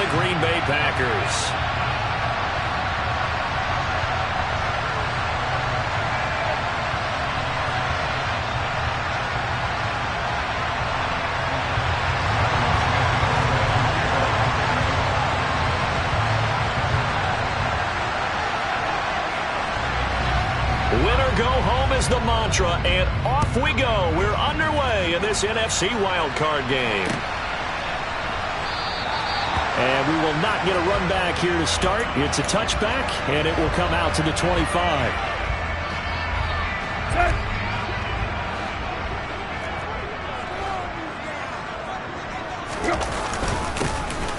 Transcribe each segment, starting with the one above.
the Green Bay Packers. Winner go home is the mantra, and off we go. We're underway in this NFC wildcard game. And we will not get a run back here to start. It's a touchback, and it will come out to the 25.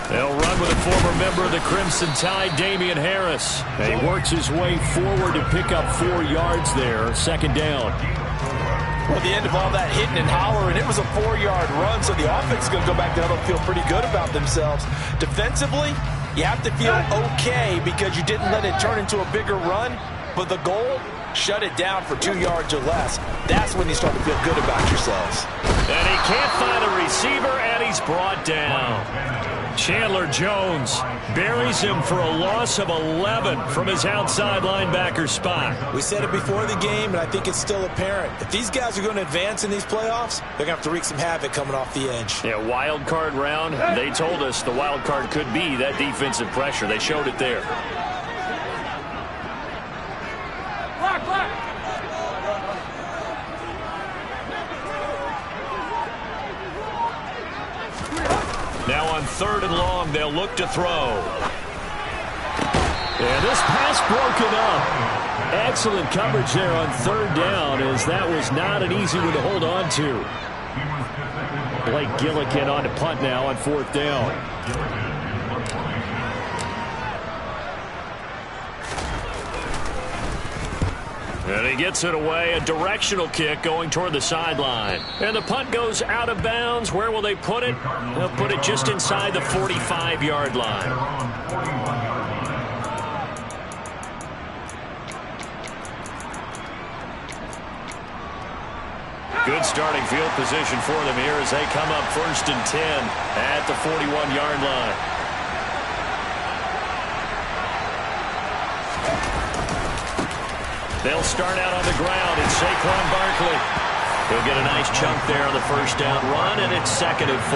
They'll run with a former member of the Crimson Tide, Damian Harris. And he works his way forward to pick up 4 yards there. Second down. Well, the end of all that hitting and hollering, it was a 4-yard run, so the offense is going to go back down and feel pretty good about themselves. Defensively, you have to feel okay because you didn't let it turn into a bigger run, but the goal, shut it down for 2 yards or less. That's when you start to feel good about yourselves. And he can't find a receiver, and he's brought down. Chandler Jones buries him for a loss of 11 from his outside linebacker spot. We said it before the game, and I think it's still apparent. If these guys are going to advance in these playoffs, they're going to have to wreak some havoc coming off the edge. Yeah, wild card round. They told us the wild card could be that defensive pressure. They showed it there. Now on 3rd and long, they'll look to throw. And this pass broken up. Excellent coverage there on 3rd down, as that was not an easy one to hold on to. Blake Gillikin on to punt now on 4th down. And he gets it away, a directional kick going toward the sideline. And the punt goes out of bounds. Where will they put it? They'll put it just inside the 45-yard line. Good starting field position for them here as they come up 1st and 10 at the 41-yard line. They'll start out on the ground. It's Saquon Barkley. He'll get a nice chunk there on the 1st down run, and it's 2nd and 4.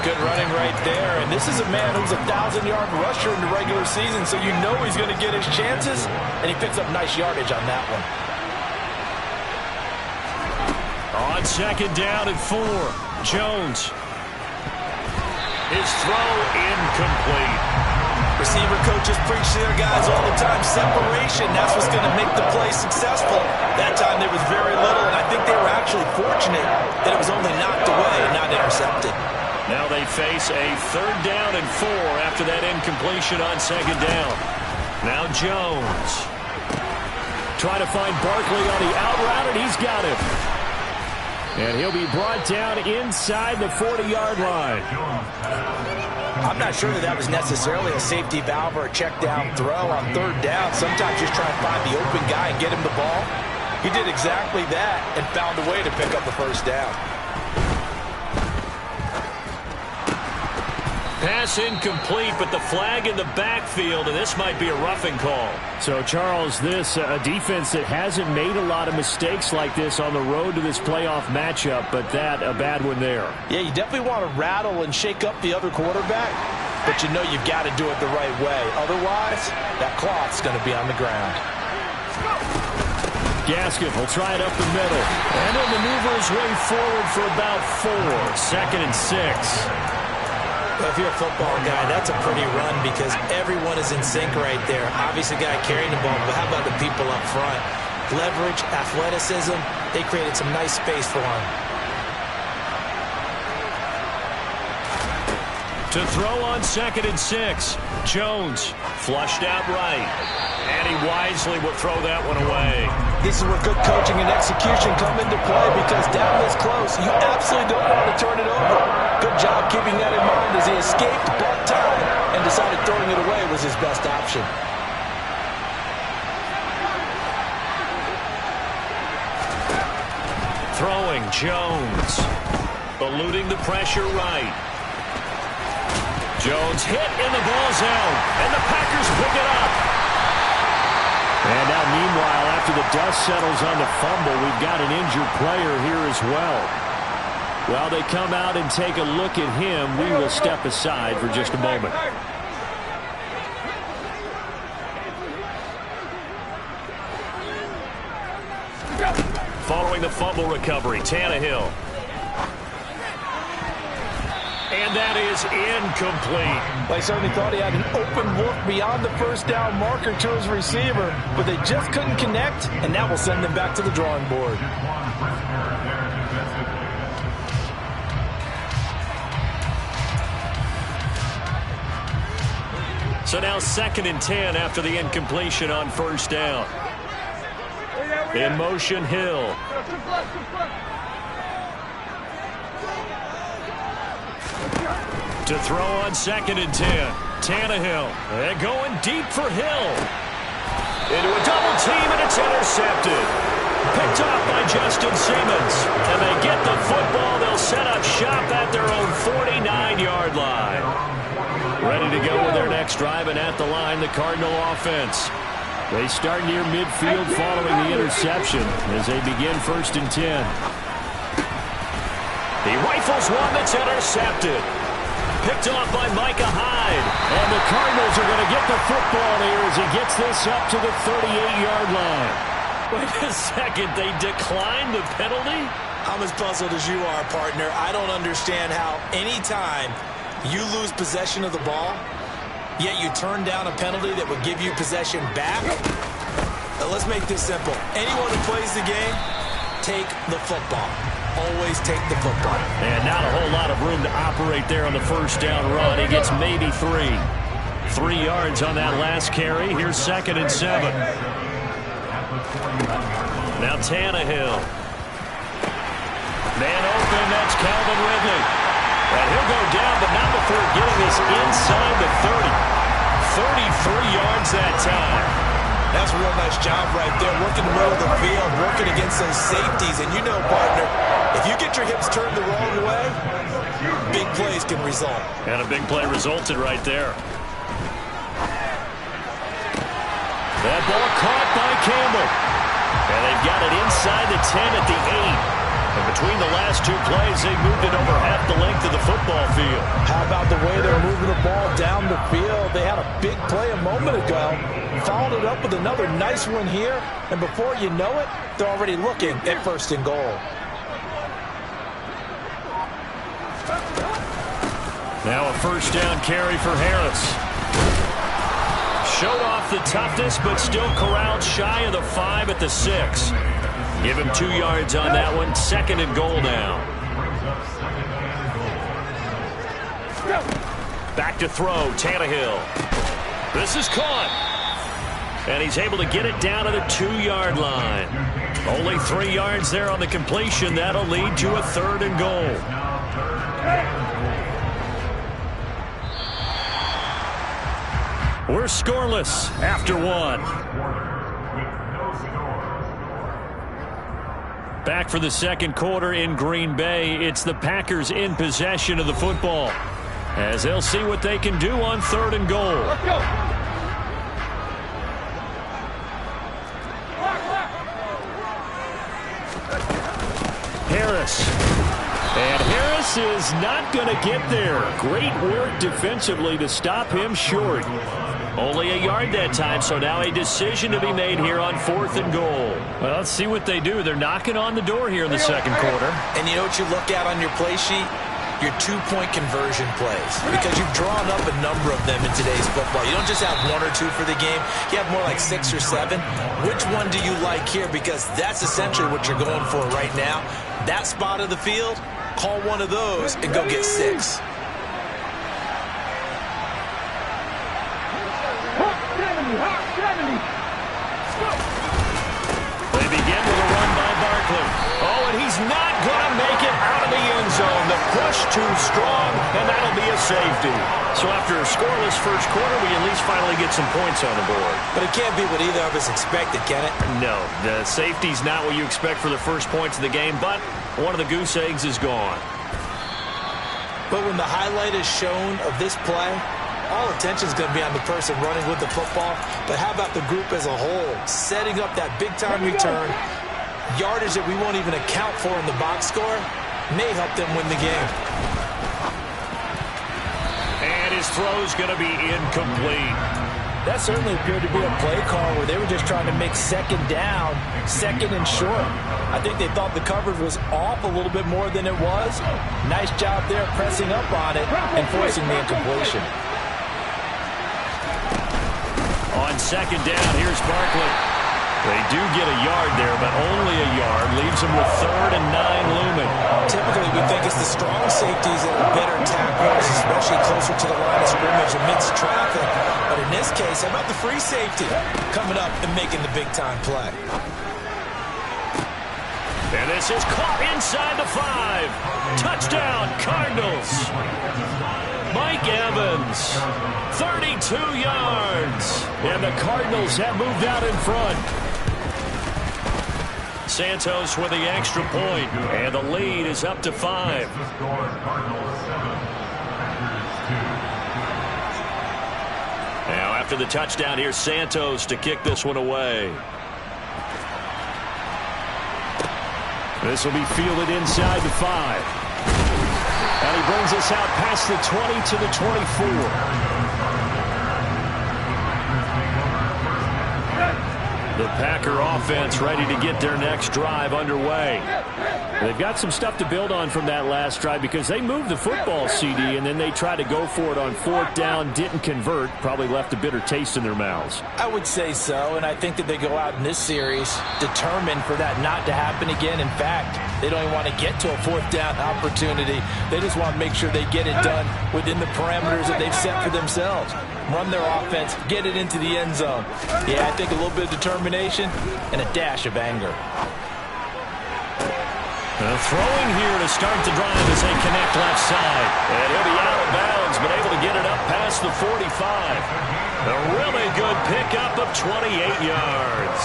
Good running right there. And this is a man who's a 1,000-yard rusher in the regular season, so you know he's going to get his chances, and he picks up nice yardage on that one. On 2nd down and 4, Jones. His throw incomplete. Receiver coaches preach to their guys all the time. Separation, that's what's going to make the play successful. That time there was very little, and I think they were actually fortunate that it was only knocked away and not intercepted. Now they face a 3rd down and 4 after that incompletion on 2nd down. Now Jones. Trying to find Barkley on the out route, and he's got him. And he'll be brought down inside the 40-yard line. I'm not sure that was necessarily a safety valve or a check down throw on 3rd down. Sometimes just try to find the open guy and get him the ball. He did exactly that and found a way to pick up the 1st down. Pass incomplete, but the flag in the backfield, and this might be a roughing call. So, Charles, this a defense that hasn't made a lot of mistakes like this on the road to this playoff matchup, but that a bad one there. Yeah, you definitely want to rattle and shake up the other quarterback, but you know you've got to do it the right way. Otherwise, that cloth's going to be on the ground. Gaskin will try it up the middle, and he'll maneuver his way forward for about 4. 2nd and 6. If you're a football guy, that's a pretty run because everyone is in sync right there. Obviously, the guy carrying the ball, but how about the people up front? Leverage, athleticism, they created some nice space for him. To throw on 2nd and 6, Jones flushed out right, and he wisely will throw that one away. This is where good coaching and execution come into play because down this close, you absolutely don't want to turn it over. Good job keeping that in mind as he escaped, bought time, and decided throwing it away was his best option. Throwing, Jones. Eluding the pressure right. Jones hit in the ball zone, and the Packers pick it up. And now, meanwhile, after the dust settles on the fumble, we've got an injured player here as well. While they come out and take a look at him, we will step aside for just a moment. Following the fumble recovery, Tannehill. And that is incomplete. They certainly thought he had an open look beyond the first down marker to his receiver, but they just couldn't connect, and that will send them back to the drawing board. So now 2nd and 10 after the incompletion on first down. In motion, Hill. To throw on 2nd and 10. Tannehill. And going deep for Hill. Into a double team, and it's intercepted. Picked off by Justin Simmons. And they get the football. They'll set up shop at their own 49-yard line. Ready to go with their next drive, and at the line, the Cardinal offense. They start near midfield following the interception as they begin 1st and 10. He rifles one that's intercepted. Picked off by Micah Hyde. And the Cardinals are going to get the football here as he gets this up to the 38-yard line. Wait a second, they declined the penalty? I'm as puzzled as you are, partner. I don't understand how any time you lose possession of the ball, yet you turn down a penalty that would give you possession back. Now, let's make this simple. Anyone who plays the game, take the football. Always take the football. And not a whole lot of room to operate there on the first down run. He gets maybe 3. 3 yards on that last carry. Here's 2nd and 7. Now Tannehill. Man open, that's Calvin Ridley. And he'll go down, but not before getting this inside the 30. 33 yards that time. That's a real nice job right there. Working the middle of the field, working against those safeties. And you know, partner, if you get your hips turned the wrong way, big plays can result. And a big play resulted right there. That ball caught by Campbell. And they've got it inside the 10 at the 8. And between the last 2 plays, they moved it over half the length of the football field. How about the way they're moving the ball down the field? They had a big play a moment ago. Followed it up with another nice one here. And before you know it, they're already looking at 1st and goal. Now a first down carry for Harris. Showed off the toughness, but still corralled shy of the 5 at the 6. Give him 2 yards on that one. 2nd and goal now. Back to throw, Tannehill. This is caught. And he's able to get it down to the 2-yard line. Only 3 yards there on the completion. That'll lead to a 3rd and goal. We're scoreless after 1. Back for the 2nd quarter in Green Bay. It's the Packers in possession of the football, as they'll see what they can do on 3rd and goal. Let's go. Harris. And Harris is not going to get there. Great work defensively to stop him short. Only a yard that time, so now a decision to be made here on 4th and goal. Well, let's see what they do. They're knocking on the door here in the 2nd quarter. And you know what you look at on your play sheet? Your 2-point conversion plays. Because you've drawn up a number of them in today's football. You don't just have 1 or 2 for the game. You have more like 6 or 7. Which one do you like here? Because that's essentially what you're going for right now. That spot of the field, call one of those and go get 6. They begin with a run by Barkley. Oh, and he's not going to make it out of the end zone. The push too strong, and that'll be a safety. So after a scoreless first quarter, we at least finally get some points on the board. But it can't be what either of us expected, can it? No, the safety's not what you expect for the first points of the game, but one of the goose eggs is gone. But when the highlight is shown of this play, all attention is going to be on the person running with the football. But how about the group as a whole? Setting up that big-time return, yardage that we won't even account for in the box score, may help them win the game. And his throw's going to be incomplete. That certainly appeared to be a play call where they were just trying to make second down, second and short. I think they thought the coverage was off a little bit more than it was. Nice job there pressing up on it and forcing the incompletion. On second down, here's Barkley. They do get a yard there, but only a yard. Leaves them with 3rd and 9 looming. Typically, we think it's the strong safeties that are better tacklers, especially closer to the line of scrimmage amidst traffic. But in this case, how about the free safety coming up and making the big-time play? And this is caught inside the 5. Touchdown, Cardinals. Mike Evans, 32 yards. And the Cardinals have moved out in front. Santos with the extra point, and the lead is up to 5. Now after the touchdown, here's Santos to kick this one away. This will be fielded inside the 5. And he brings us out past the 20 to the 24. The Packer offense ready to get their next drive underway. They've got some stuff to build on from that last drive because they moved the football, CD, and then they tried to go for it on 4th down, didn't convert, probably left a bitter taste in their mouths. I would say so, and I think that they go out in this series determined for that not to happen again. In fact, they don't even want to get to a 4th down opportunity. They just want to make sure they get it done within the parameters that they've set for themselves. Run their offense, get it into the end zone. Yeah, I think a little bit of determination and a dash of anger. Throwing here to start the drive as they connect left side. And he'll be out of bounds, but able to get it up past the 45. A really good pickup of 28 yards.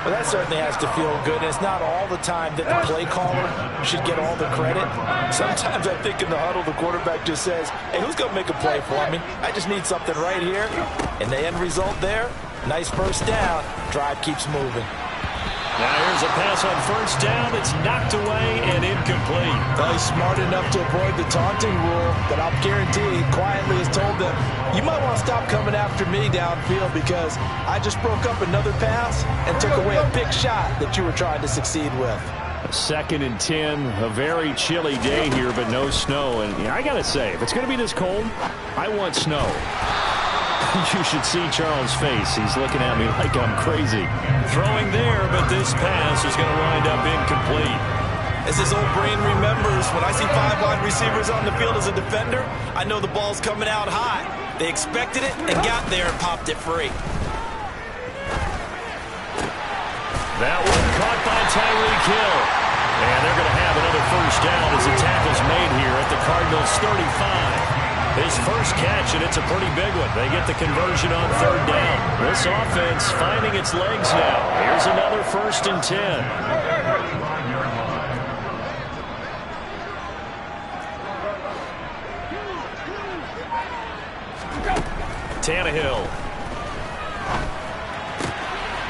Well, that certainly has to feel good. And it's not all the time that the play caller should get all the credit. Sometimes I think in the huddle, the quarterback just says, hey, who's going to make a play for me? I just need something right here. And the end result there, nice first down. Drive keeps moving. Now here's a pass on 1st down. It's knocked away and incomplete. Well, he's smart enough to avoid the taunting rule, but I'll guarantee he quietly has told them, you might want to stop coming after me downfield because I just broke up another pass and took away a big shot that you were trying to succeed with. 2nd and 10, a very chilly day here, but no snow. And I got to say, if it's going to be this cold, I want snow. You should see Charles' face. He's looking at me like I'm crazy. Throwing there, but this pass is going to wind up incomplete. As his old brain remembers, when I see 5 wide receivers on the field as a defender, I know the ball's coming out high. They expected it and got there and popped it free. That one caught by Tyreek Hill. And they're going to have another first down as the tackle's made here at the Cardinals' 35. His first catch, and it's a pretty big one. They get the conversion on 3rd down. This offense finding its legs now. Here's another 1st and 10. Tannehill.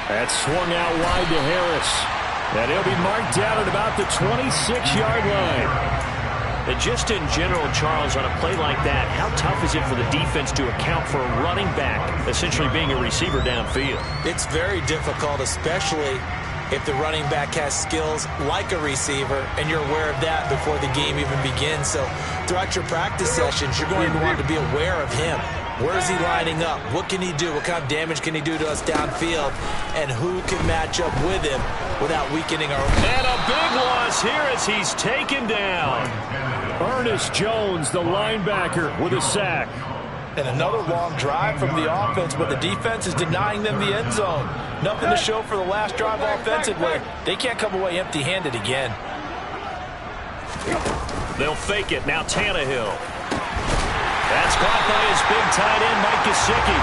That's swung out wide to Harris. And he'll be marked down at about the 26-yard line. And just in general, Charles, on a play like that, how tough is it for the defense to account for a running back essentially being a receiver downfield? It's very difficult, especially if the running back has skills like a receiver, and you're aware of that before the game even begins. So throughout your practice sessions, you're going to want to be aware of him. Where is he lining up? What can he do? What kind of damage can he do to us downfield? And who can match up with him without weakening our... And a big loss here as he's taken down. Ernest Jones, the linebacker, with a sack. And another long drive from the offense, but the defense is denying them the end zone. Nothing to show for the last drive offensively. They can't come away empty-handed again. They'll fake it. Now Tannehill. That's caught by his big tight end, Mike Gesicki.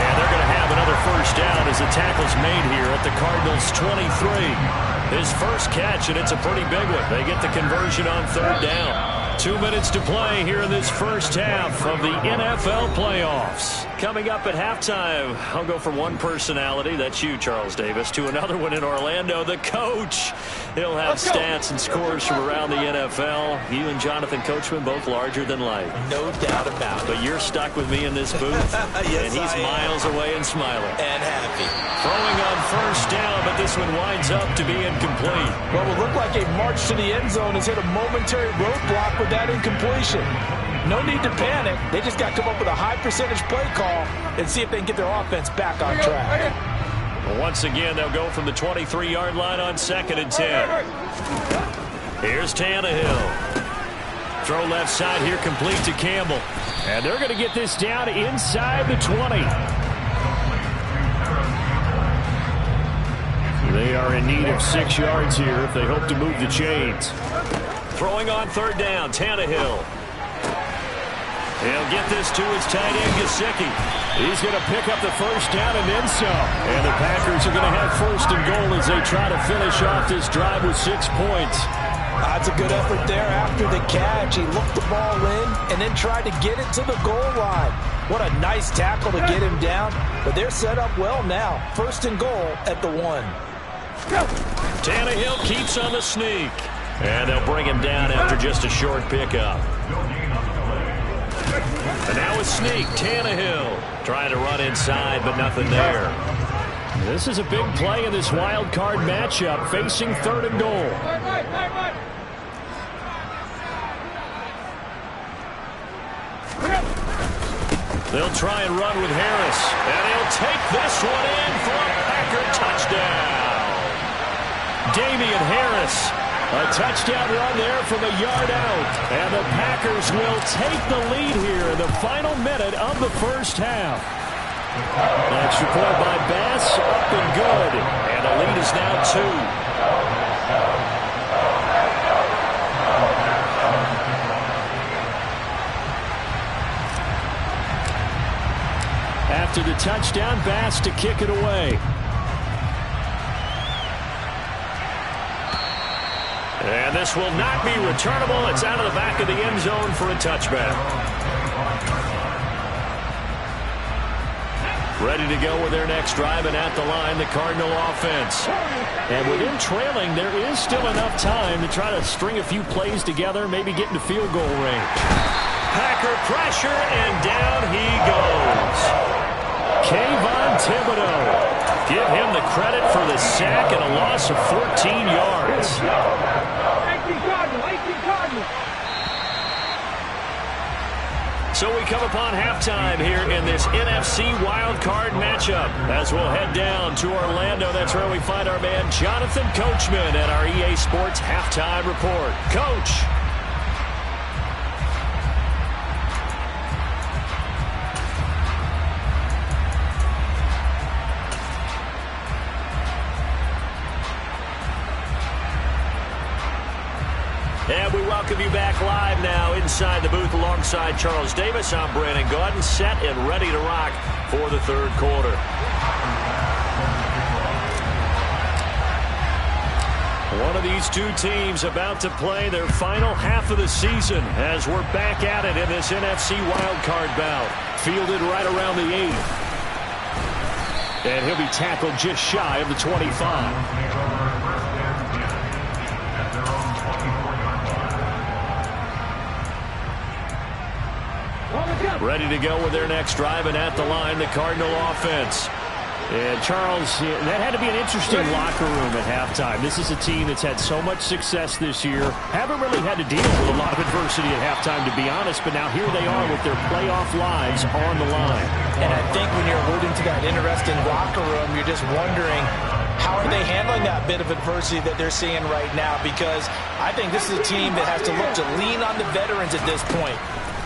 And they're going to have another first down as the tackle's made here at the Cardinals' 23. His first catch, and it's a pretty big one. They get the conversion on 3rd down. 2 minutes to play here in this first half of the NFL playoffs. Coming up at halftime, I'll go from one personality, that's you, Charles Davis, to another one in Orlando, the coach. He'll have stats and scores from around the NFL. You and Jonathan Coachman both larger than life. No doubt about it. But you're stuck with me in this booth, yes, and he's miles away and smiling. And happy. Throwing on first down, but this one winds up to be incomplete. Well, it looked like a march to the end zone has hit a momentary roadblock with that incompletion. No need to panic. They just got to come up with a high percentage play call and see if they can get their offense back on track. Well, once again, they'll go from the 23-yard line on 2nd and 10. Here's Tannehill. Throw left side here, complete to Campbell. And they're going to get this down inside the 20. They are in need of 6 yards here if they hope to move the chains. Throwing on 3rd down, Tannehill. He'll get this to his tight end, Gesicki. He's going to pick up the first down and then some. And the Packers are going to have 1st and goal as they try to finish off this drive with 6 points. That's a good effort there after the catch. He looked the ball in and then tried to get it to the goal line. What a nice tackle to get him down. But they're set up well now. 1st and goal at the 1. Tannehill keeps on the sneak. And they'll bring him down after just a short pickup. And now a sneak, Tannehill trying to run inside, but nothing there. This is a big play in this wild card matchup, facing 3rd and goal. They'll try and run with Harris, and he'll take this one in for a Packer touchdown. Damian Harris. A touchdown run there from a yard out. And the Packers will take the lead here in the final minute of the first half. Extra point by Bass, up and good. And the lead is now 2. After the touchdown, Bass to kick it away. And this will not be returnable. It's out of the back of the end zone for a touchback. Ready to go with their next drive, and at the line, the Cardinal offense. And with him trailing, there is still enough time to try to string a few plays together, maybe get into field goal range. Packer pressure, and down he goes. Kayvon Thibodeaux. Give him the credit for the sack and a loss of 14 yards. So we come upon halftime here in this NFC wildcard matchup. As we'll head down to Orlando, that's where we find our man Jonathan Coachman at our EA Sports Halftime Report. Coach. And we welcome you back live now inside the booth alongside Charles Davis. I'm Brandon Gaudin, set and ready to rock for the 3rd quarter. One of these two teams about to play their final half of the season as we're back at it in this NFC wildcard bout. Fielded right around the 8. And he'll be tackled just shy of the 25. Ready to go with their next drive, and at the line, the Cardinal offense. And Charles, that had to be an interesting locker room at halftime. This is a team that's had so much success this year. Haven't really had to deal with a lot of adversity at halftime, to be honest, but now here they are with their playoff lives on the line. And I think when you're alluding to that interesting locker room, you're just wondering, how are they handling that bit of adversity that they're seeing right now? Because I think this is a team that has to look to lean on the veterans at this point.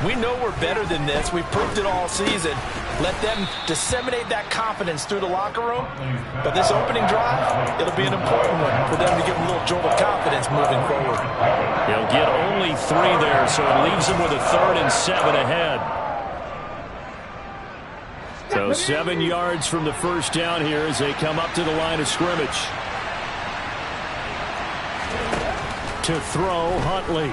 We know we're better than this. We've proved it all season. Let them disseminate that confidence through the locker room. But this opening drive, it'll be an important one for them to give them a little jolt of confidence moving forward. He'll get only 3 there, so it leaves them with a 3rd and 7 ahead. So 7 yards from the first down here as they come up to the line of scrimmage. To throw, Huntley.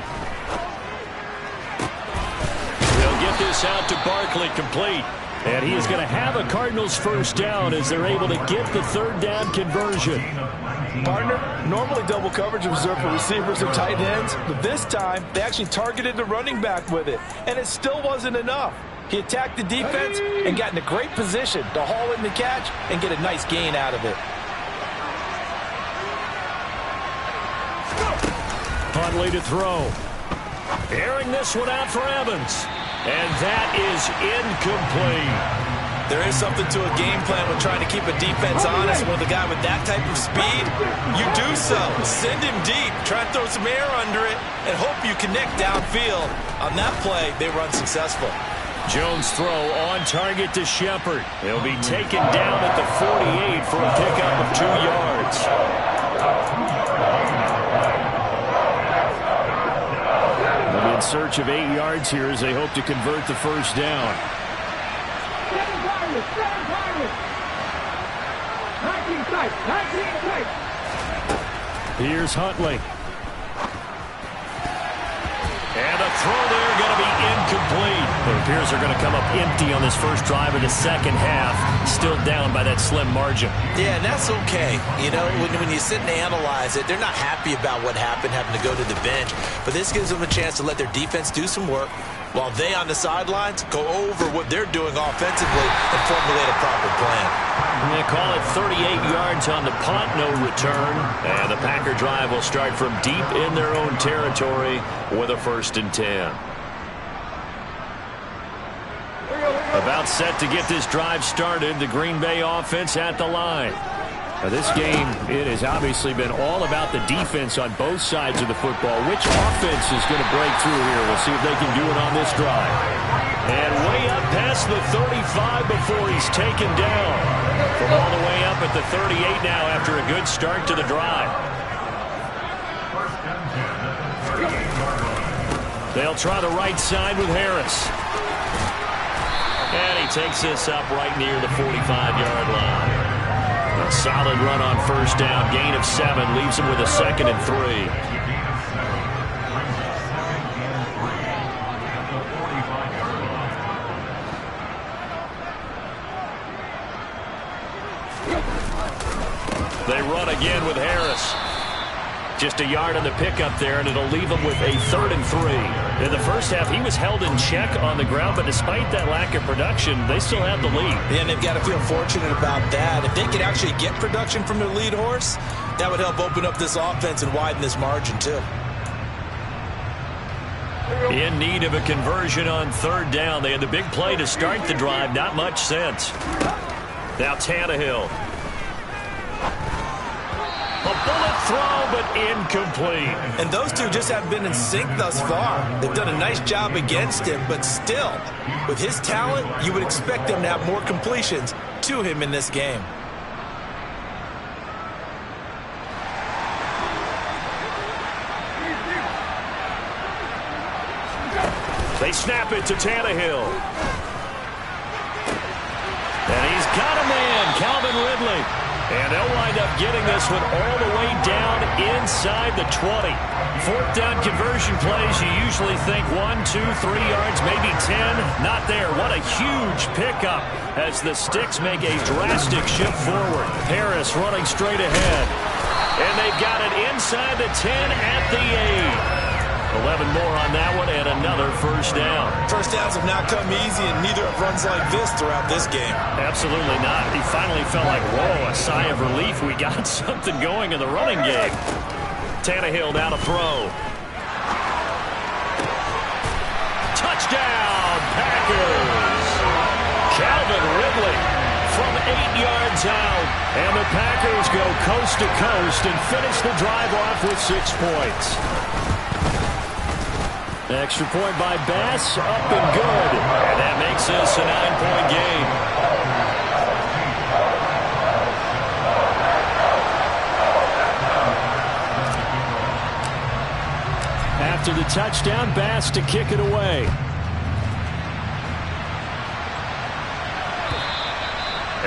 pass out to Barkley, complete. And he is going to have a Cardinals first down as they're able to get the third down conversion. Partner, normally double coverage is reserved for receivers and tight ends, but this time they actually targeted the running back with it, and it still wasn't enough. He attacked the defense and got in a great position to haul in the catch and get a nice gain out of it. Huntley to throw. Airing this one out for Evans. And that is incomplete. There is something to a game plan with trying to keep a defense honest. With a guy with that type of speed, you do so. Send him deep. Try and throw some air under it and hope you connect downfield. On that play, they were unsuccessful. Jones' throw on target to Shepard. He'll be taken down at the 48 for a pickup of 2 yards. In search of 8 yards here as they hope to convert the first down. Here's Huntley. And a throw there going to be incomplete. It appears they're going to come up empty on this first drive of the second half. Still down by that slim margin. Yeah, and that's okay. You know, when you sit and analyze it, they're not happy about what happened, having to go to the bench. But this gives them a chance to let their defense do some work while they on the sidelines go over what they're doing offensively and formulate a proper plan. They call it 38 yards on the punt, no return. And the Packer drive will start from deep in their own territory with a 1st and 10. About set to get this drive started, the Green Bay offense at the line. Now this game, it has obviously been all about the defense on both sides of the football. Which offense is going to break through here? We'll see if they can do it on this drive. And way up past the 35 before he's taken down. From all the way up at the 38 now after a good start to the drive. They'll try the right side with Harris. And he takes this up right near the 45-yard line. A solid run on first down. Gain of 7 leaves him with a 2nd and 3. They run again with Harris. Just a yard on the pickup there, and it'll leave him with a 3rd and 3. In the first half, he was held in check on the ground, but despite that lack of production, they still have the lead. Yeah, and they've got to feel fortunate about that. If they could actually get production from their lead horse, that would help open up this offense and widen this margin, too. In need of a conversion on 3rd down. They had the big play to start the drive. Not much sense. Now Tannehill. A bullet throw, but incomplete. And those two just haven't been in sync thus far. They've done a nice job against him, but still, with his talent, you would expect them to have more completions to him in this game. They snap it to Tannehill. And he's got a man, Calvin Ridley. And they'll wind up getting this one all the way down inside the 20. 4th down conversion plays, you usually think 1, 2, 3 yards, maybe 10. Not there. What a huge pickup as the Sticks make a drastic shift forward. Harris running straight ahead. And they've got it inside the 10 at the 8. 11 more on that one and another first down. First downs have not come easy, and neither have runs like this throughout this game. Absolutely not. He finally felt like, whoa, a sigh of relief. We got something going in the running game. Tannehill down to throw. Touchdown, Packers! Calvin Ridley from 8 yards out. And the Packers go coast to coast and finish the drive off with 6 points. Extra point by Bass, up and good. And that makes this a 9-point game. After the touchdown, Bass to kick it away.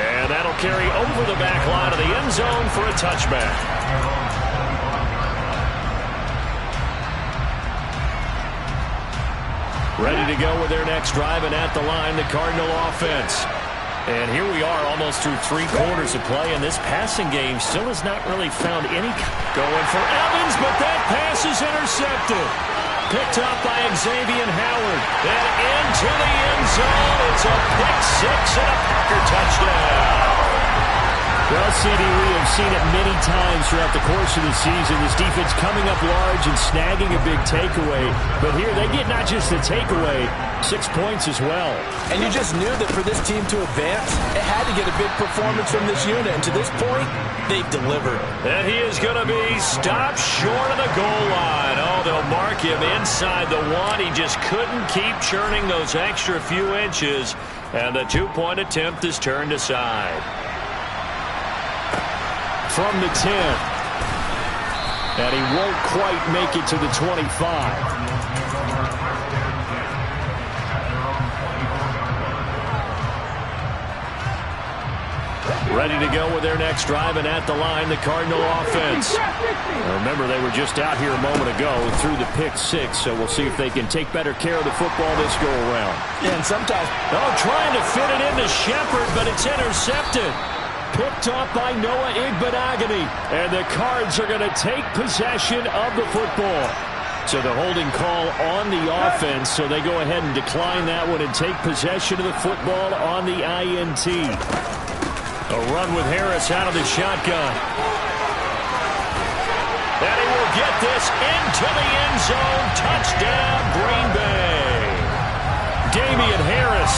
And that'll carry over the back line of the end zone for a touchback. Ready to go with their next drive, and at the line, the Cardinal offense. And here we are almost through 3 quarters of play, and this passing game still has not really found any. Going for Evans, but that pass is intercepted. Picked up by Xavier Howard. And into the end zone. It's a pick 6 and a Packer touchdown. Well, CD, we have seen it many times throughout the course of the season. This defense coming up large and snagging a big takeaway. But here they get not just the takeaway, 6 points as well. And you just knew that for this team to advance, it had to get a big performance from this unit. And to this point, they've delivered. And he is going to be stopped short of the goal line. Oh, they'll mark him inside the 1. He just couldn't keep churning those extra few inches. And the 2-point attempt is turned aside. From the 10. And he won't quite make it to the 25. Ready to go with their next drive, and at the line, the Cardinal offense. Now remember, they were just out here a moment ago through the pick 6, so we'll see if they can take better care of the football this go-around. Yeah, and sometimes... Oh, trying to fit it into Shepard, but it's intercepted. Picked off by Noah Igbenogany. And the Cards are going to take possession of the football. So the holding call on the offense, so they go ahead and decline that one and take possession of the football on the INT. A run with Harris out of the shotgun. And he will get this into the end zone. Touchdown, Green Bay. Damian Harris,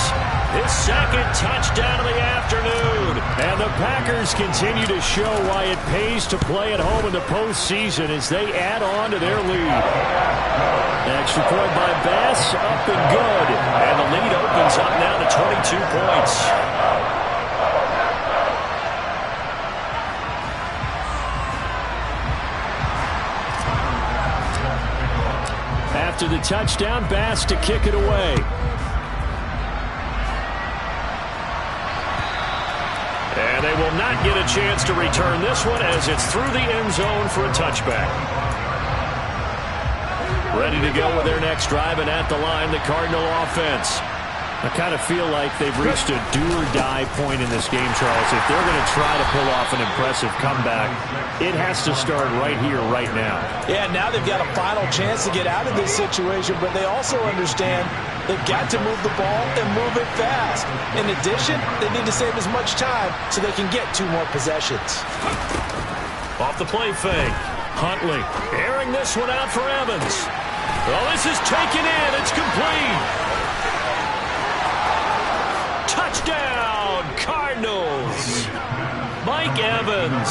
his second touchdown of the afternoon. And the Packers continue to show why it pays to play at home in the postseason as they add on to their lead. Extra point by Bass, up and good. And the lead opens up now to 22 points. After the touchdown, Bass to kick it away. And they will not get a chance to return this one as it's through the end zone for a touchback. Ready to go with their next drive, and at the line, the Cardinal offense. I kind of feel like they've reached a do-or-die point in this game, Charles. If they're going to try to pull off an impressive comeback, it has to start right here, right now. Yeah, now they've got a final chance to get out of this situation, but they also understand they've got to move the ball and move it fast. In addition, they need to save as much time so they can get 2 more possessions. Off the play fake. Huntley airing this one out for Evans. Well, this is taken in. It's complete. Touchdown, Cardinals. Mike Evans.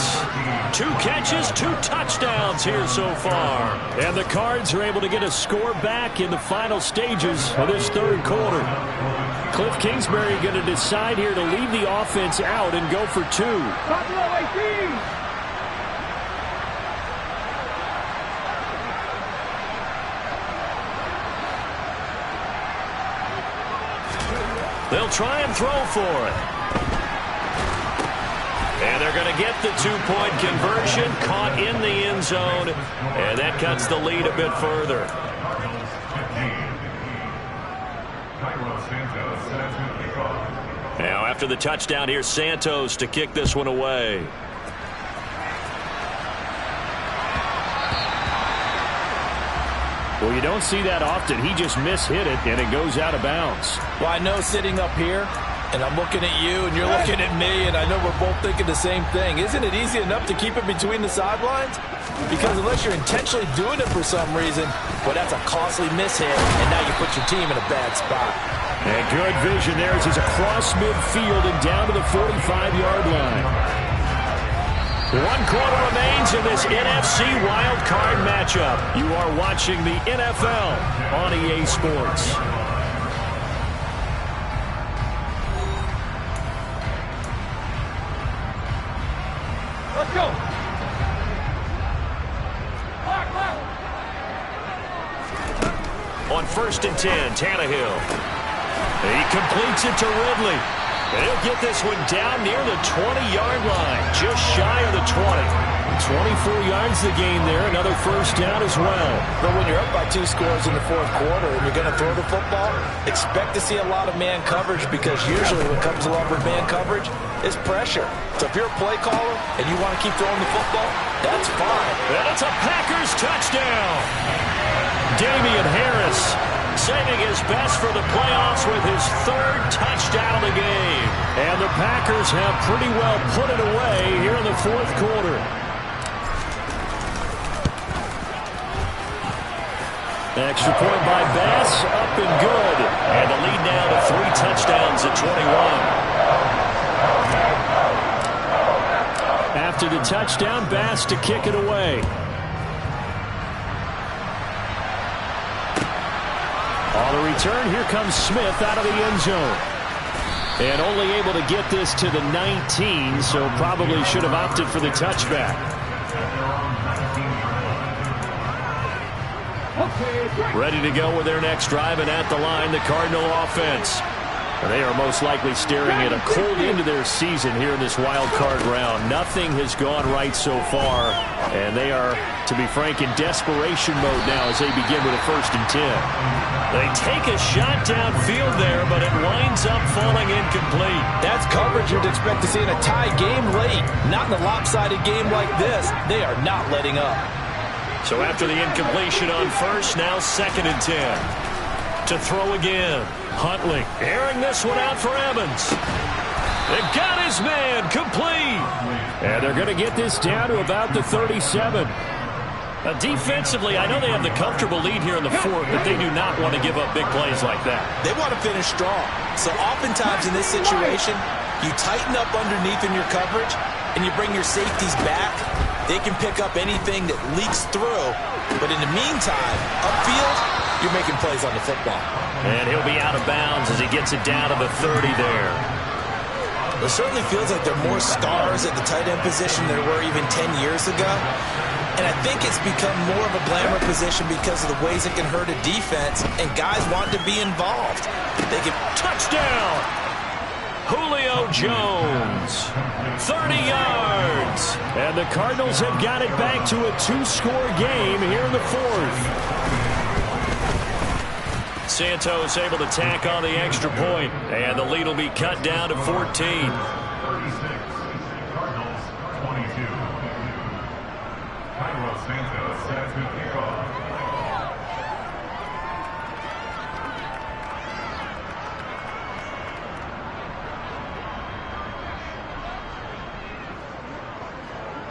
2 catches, 2 touchdowns here so far. And the Cards are able to get a score back in the final stages of this 3rd quarter. Cliff Kingsbury going to decide here to leave the offense out and go for 2. They'll try and throw for it. And they're going to get the 2-point conversion, caught in the end zone, and that cuts the lead a bit further. Now after the touchdown, here's Santos to kick this one away. Well, you don't see that often. He just mishit it, and it goes out of bounds. Well, I know sitting up here, and I'm looking at you, and you're looking at me, and I know we're both thinking the same thing. Isn't it easy enough to keep it between the sidelines? Because unless you're intentionally doing it for some reason, well, that's a costly mishit, and now you put your team in a bad spot. And good vision there as he's across midfield and down to the 45-yard line. 1 quarter remains in this NFC wildcard matchup. You are watching the NFL on EA Sports. Let's go. On 1st and 10, Tannehill. He completes it to Ridley. And he'll get this one down near the 20-yard line, just shy of the 20. 24 yards the gain there. Another first down as well. But when you're up by 2 scores in the fourth quarter and you're going to throw the football, expect to see a lot of man coverage, because usually what comes along with man coverage is pressure. So if you're a play caller and you want to keep throwing the football, that's fine. And it's a Packers touchdown. Damian Harris saving his best for the playoffs with his 3rd touchdown of the game. And the Packers have pretty well put it away here in the fourth quarter. Extra point by Bass, up and good. And the lead now to 3 touchdowns at 21. After the touchdown, Bass to kick it away. On the return, here comes Smith out of the end zone. And only able to get this to the 19, so probably should have opted for the touchback. Ready to go with their next drive, and at the line, the Cardinal offense. They are most likely staring at a cold end to their season here in this wild card round. Nothing has gone right so far, and they are, to be frank, in desperation mode now as they begin with a 1st and 10. They take a shot downfield there, but it winds up falling incomplete. That's coverage you'd expect to see in a tie game late. Not in a lopsided game like this. They are not letting up. So after the incompletion on 1st, now 2nd and 10. To throw again. Huntley airing this one out for Evans. They've got his man complete. And they're going to get this down to about the 37. Defensively, I know they have the comfortable lead here in the fourth, but they do not want to give up big plays like that. They want to finish strong. So oftentimes in this situation, you tighten up underneath in your coverage, and you bring your safeties back. They can pick up anything that leaks through. But in the meantime, upfield, you're making plays on the football. And he'll be out of bounds as he gets it down to the 30 there. It certainly feels like there are more stars at the tight end position than there were even 10 years ago. And I think it's become more of a glamour position because of the ways it can hurt a defense, and guys want to be involved. They can touchdown! Julio Jones, 30 yards. And the Cardinals have got it back to a 2-score game here in the fourth. Santos able to tack on the extra point, and the lead will be cut down to 14. 36, Cardinals 22. Carlos Santos has been kicked off.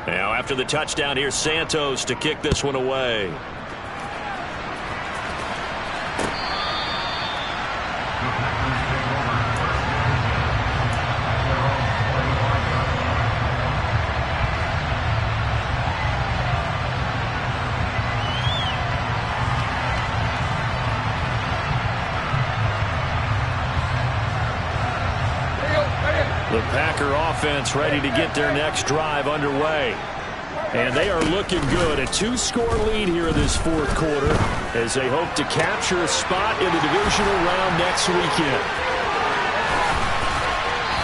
Now after the touchdown, here's Santos to kick this one away. The Packer offense ready to get their next drive underway. And they are looking good. A 2-score lead here in this fourth quarter as they hope to capture a spot in the divisional round next weekend.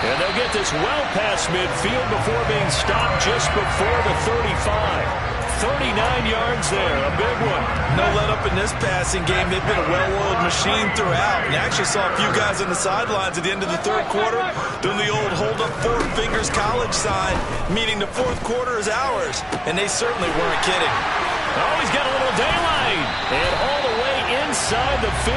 And they'll get this well past midfield before being stopped just before the 35. 39 yards there, a big one. No let up in this passing game. They've been a well-oiled machine throughout. And actually saw a few guys on the sidelines at the end of the third quarter doing the old hold up 4 fingers college sign, meaning the fourth quarter is ours. And they certainly weren't kidding. Oh, he's got a little daylight. And all the way inside the 15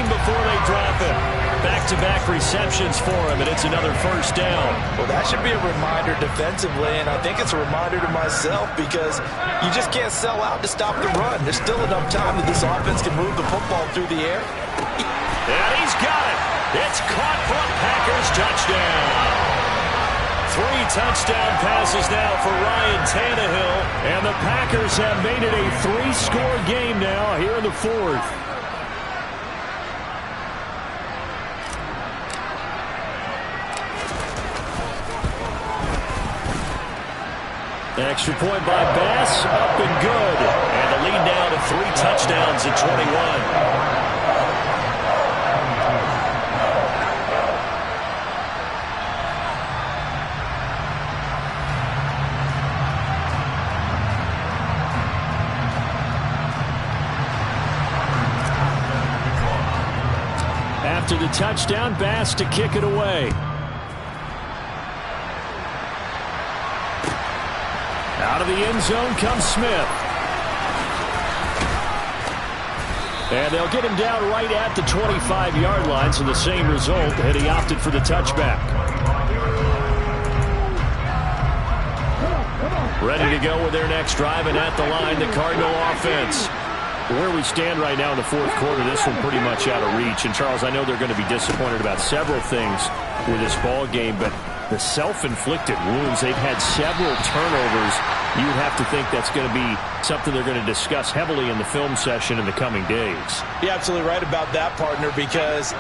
before they drop it. Back-to-back receptions for him, and it's another first down. Well, that should be a reminder defensively, and I think it's a reminder to myself because you just can't sell out to stop the run. There's still enough time that this offense can move the football through the air. And he's got it. It's caught for a Packers touchdown. 3 touchdown passes now for Ryan Tannehill, and the Packers have made it a 3-score game now here in the fourth. Extra point by Bass, up and good. And the lead now to 3 touchdowns at 21. After the touchdown, Bass to kick it away. Out of the end zone comes Smith. And they'll get him down right at the 25-yard line, so the same result, and he opted for the touchback. Ready to go with their next drive, and at the line, the Cardinal offense. Where we stand right now in the fourth quarter, this one pretty much out of reach. And, Charles, I know they're going to be disappointed about several things with this ball game, but the self-inflicted wounds, they've had several turnovers. You would have to think that's going to be something they're going to discuss heavily in the film session in the coming days. You're absolutely right about that, partner, because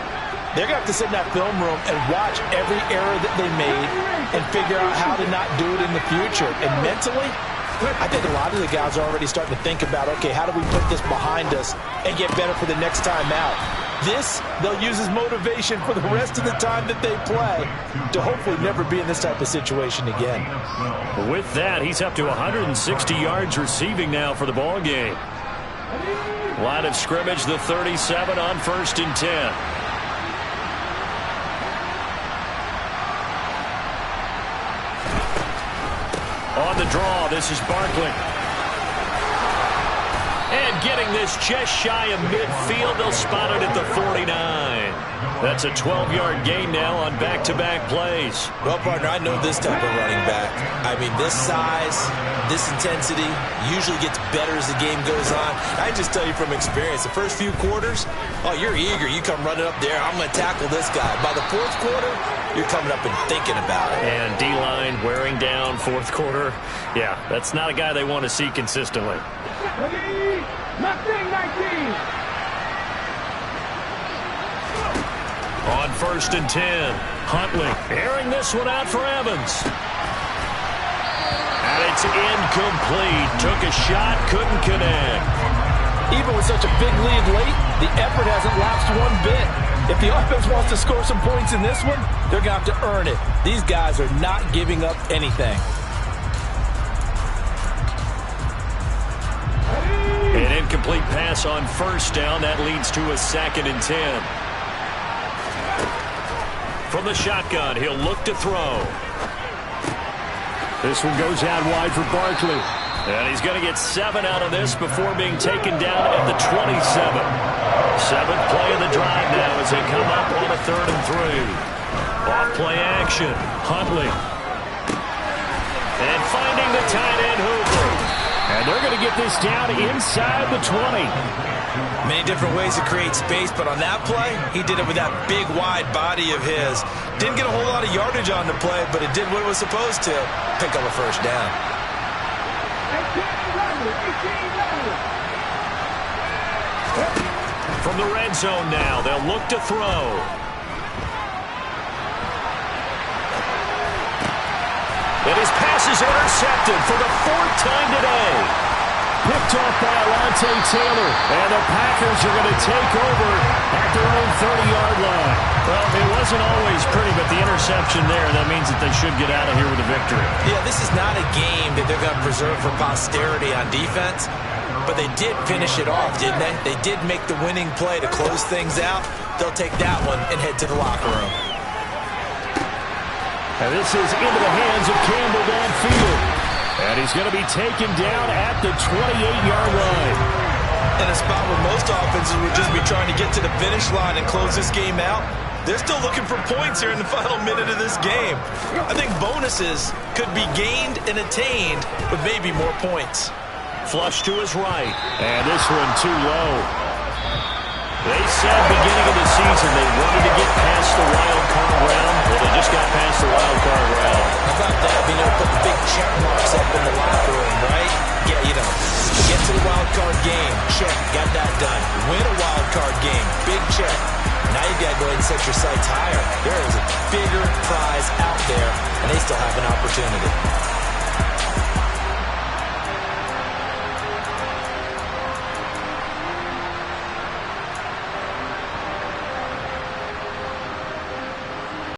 they're going to have to sit in that film room and watch every error that they made and figure out how to not do it in the future. And mentally, I think a lot of the guys are already starting to think about, okay, how do we put this behind us and get better for the next time out? This, they'll use as motivation for the rest of the time that they play to hopefully never be in this type of situation again. With that, he's up to 160 yards receiving now for the ball game. Line of scrimmage, the 37 on 1st and 10. On the draw, this is Barkley. And getting this just shy of midfield, they'll spot it at the 49. That's a 12-yard gain now on back-to-back plays. Well, partner, I know this type of running back. I mean, this size, this intensity usually gets better as the game goes on. I just tell you from experience, the first few quarters, oh, you're eager. You come running up there, I'm going to tackle this guy. By the fourth quarter, you're coming up and thinking about it. And D-line wearing down fourth quarter. Yeah, that's not a guy they want to see consistently. On 1st and 10, Huntley airing this one out for Evans. And it's incomplete. Took a shot, couldn't connect. Even with such a big lead late, the effort hasn't lapsed one bit. If the offense wants to score some points in this one, they're going to have to earn it. These guys are not giving up anything. An incomplete pass on 1st down. That leads to a 2nd and 10. From the shotgun, he'll look to throw. This one goes out wide for Barkley. And he's going to get 7 out of this before being taken down at the 27. 7th play of the drive now as they come up on a 3rd and 3. Off play action. Huntley. And finding the tight end Hooper. And they're going to get this down inside the 20. Many different ways to create space, but on that play, he did it with that big, wide body of his. Didn't get a whole lot of yardage on the play, but it did what it was supposed to. Pick up a 1st down. From the red zone now, they'll look to throw. And his pass is intercepted for the 4th time today. Picked off by Alontae Taylor. And the Packers are going to take over at their own 30-yard line. Well, it wasn't always pretty, but the interception there, that means that they should get out of here with a victory. Yeah, this is not a game that they're going to preserve for posterity on defense. But they did finish it off, didn't they? They did make the winning play to close things out. They'll take that one and head to the locker room. And this is into the hands of Campbell downfield. And he's going to be taken down at the 28-yard line. In a spot where most offenses would just be trying to get to the finish line and close this game out, they're still looking for points here in the final minute of this game. I think bonuses could be gained and attained with maybe more points. Flush to his right. And this one too low. They said beginning of the season they wanted to get past the wild card round. Well, they just got past the wild card round. How about that? Being able to put the big check marks up in the locker room, right? Yeah, you know, get to the wild card game. Check. Got that done. Win a wild card game. Big check. Now you got to go ahead and set your sights higher. There is a bigger prize out there, and they still have an opportunity.